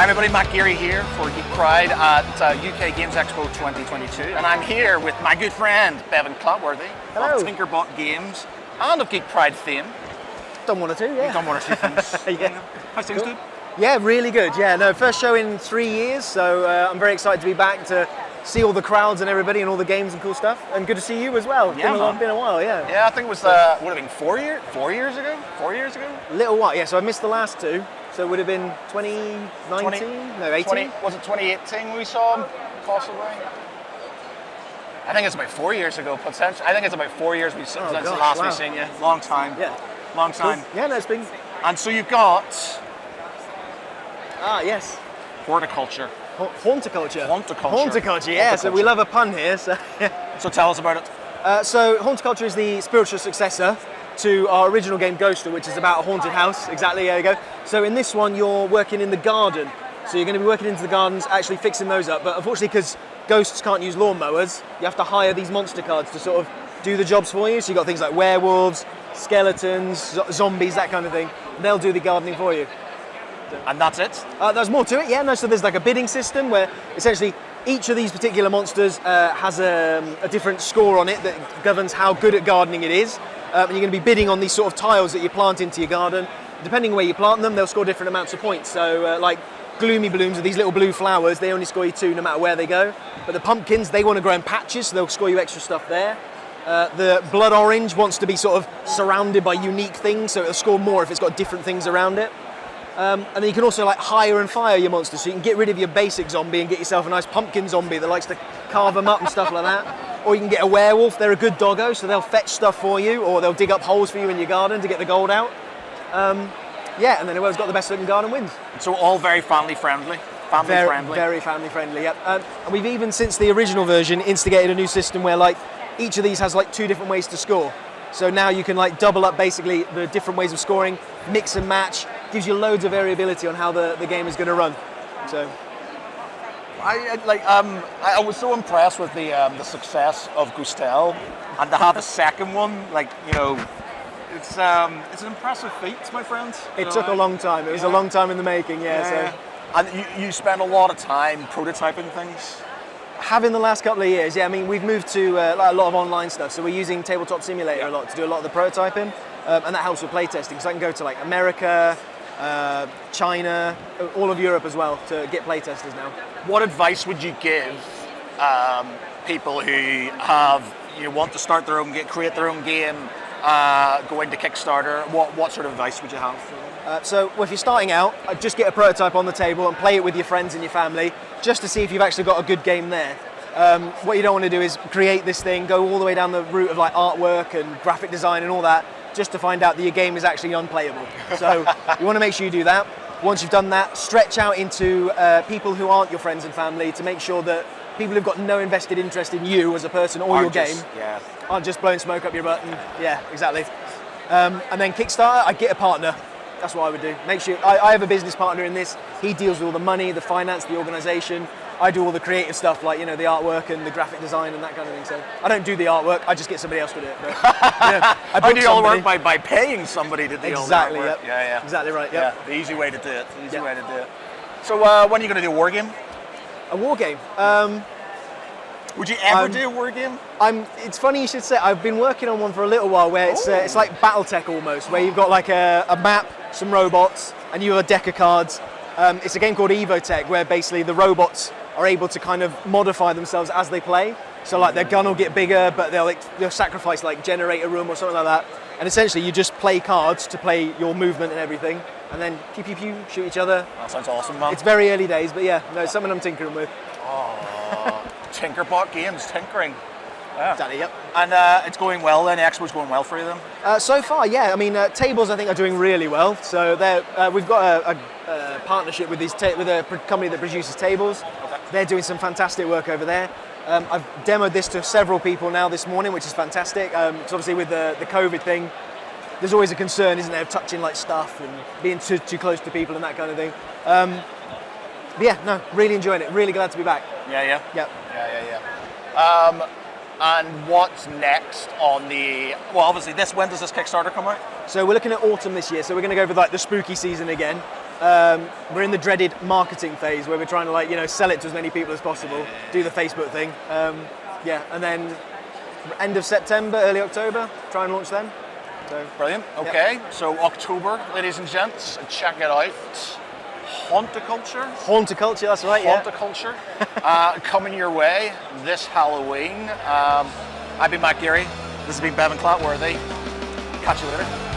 Hi everybody, Matt Geary here for Geek Pride at UK Games Expo 2022, and I'm here with my good friend Bevan Clotworthy of Tinkerbot Games and of Geek Pride fame. Done one or two, yeah. You've done one or two things. Yeah. How's things good? Yeah, really good. Yeah, no, first show in 3 years, so I'm very excited to be back to see all the crowds and everybody and all the games and cool stuff. And good to see you as well. Yeah, been a while, yeah. Yeah, I think it was would have been 4 years ago. 4 years ago. A little while, yeah. So I missed the last two. So it would have been 2019? No, 18? Was it 2018 we saw him, possibly? I think it's about 4 years ago, potentially. I think it's about 4 years since the last we've seen you. Long time. Yeah. Long time. Cool. Yeah, no, it's been... And so you've got... yes. Horticulture. Horticulture. Horticulture. Yeah, so we love a pun here. So, So tell us about it. So Horticulture is the spiritual successor to our original game Ghoster, which is about a haunted house. Exactly, there you go. So in this one, you're working in the garden. So you're going to be working into the gardens, actually fixing those up. But unfortunately, because ghosts can't use lawnmowers, you have to hire these monster cards to sort of do the jobs for you. So you've got things like werewolves, skeletons, zombies, that kind of thing. They'll do the gardening for you. And that's it? There's more to it, yeah. No, so there's like a bidding system where essentially each of these particular monsters has a different score on it that governs how good at gardening it is. And you're going to be bidding on these sort of tiles that you plant into your garden. Depending on where you plant them, they'll score different amounts of points. So like gloomy blooms are these little blue flowers, they only score you 2 no matter where they go. But the pumpkins, they want to grow in patches, so they'll score you extra stuff there. The blood orange wants to be sort of surrounded by unique things, so it'll score more if it's got different things around it. And then you can also like hire and fire your monsters, so you can get rid of your basic zombie and get yourself a nice pumpkin zombie that likes to carve them up and stuff like that. Or you can get a werewolf. They're a good doggo, so they'll fetch stuff for you, or they'll dig up holes for you in your garden to get the gold out. Yeah, and then whoever's got the best looking garden wins. So all very family friendly. Very family friendly. Yep. And we've even since the original version instigated a new system where like each of these has like 2 different ways to score. So now you can like double up basically the different ways of scoring, mix and match. Gives you loads of variability on how the game is going to run. So. I was so impressed with the success of Ghostel, and to have a second one, like, you know, it's an impressive feat, my friend. It took a long time. It was a long time in the making, yeah. So. And you spent a lot of time prototyping things. Having the last couple of years, yeah. I mean, we've moved to like a lot of online stuff, so we're using Tabletop Simulator a lot to do a lot of the prototyping, and that helps with playtesting. So I can go to like America, China, all of Europe as well to get playtesters now. What advice would you give people who want to start their own game, create their own game, go into Kickstarter? What sort of advice would you have for them? So if you're starting out, just get a prototype on the table and play it with your friends and your family, just to see if you've actually got a good game there. What you don't want to do is create this thing, go all the way down the route of like artwork and graphic design and all that, just to find out that your game is actually unplayable. So you want to make sure you do that. Once you've done that, stretch out into people who aren't your friends and family to make sure that people who've got no invested interest in you as a person or your game aren't just blowing smoke up your butt. Yeah, exactly. And then Kickstarter, I'd get a partner. That's what I would do. Make sure I have a business partner in this. He deals with all the money, the finance, the organisation. I do all the creative stuff, like, you know, the artwork and the graphic design and that kind of thing. So I don't do the artwork. I just get somebody else to do it. But, you know, I do all the work by paying somebody to do all the artwork. Yep. Yeah. Exactly right. Yep. Yeah. The easy way to do it. So when are you going to do a war game? A war game. Would you ever do a war game? It's funny you should say. I've been working on one for a little while where it's like BattleTech almost, where you've got like a map, some robots, and you have a deck of cards. It's a game called Evotech where basically the robots are able to kind of modify themselves as they play. So like their gun will get bigger, but they'll sacrifice like generator room or something like that. And essentially you just play cards to play your movement and everything, and then pew pew pew, shoot each other. That sounds awesome, man. It's very early days, but yeah, no, it's something I'm tinkering with. Tinkerbot Games, tinkering. Yeah. Exactly, yep. And it's going well then, the expo's going well for you then? So far, yeah. I mean, tables I think are doing really well. So we've got a partnership with with a company that produces tables. Okay. They're doing some fantastic work over there. I've demoed this to several people now this morning, which is fantastic. So obviously with the COVID thing, there's always a concern, isn't there, of touching like stuff and being too close to people and that kind of thing. But yeah, no, really enjoying it. Really glad to be back. Yeah. Yep. Yeah. And what's next on the... Well, obviously, when does this Kickstarter come out? So we're looking at autumn this year, so we're going to go for like the spooky season again. We're in the dreaded marketing phase where we're trying to, like, you know, sell it to as many people as possible, do the Facebook thing. Yeah, and then end of September, early October, try and launch then. So, Brilliant. Okay, so October, ladies and gents, check it out. Haunticulture. Haunticulture, that's right, yeah. Haunticulture. Coming your way this Halloween. I've been Matt Geary. This has been Bevan Clatworthy. Catch you later.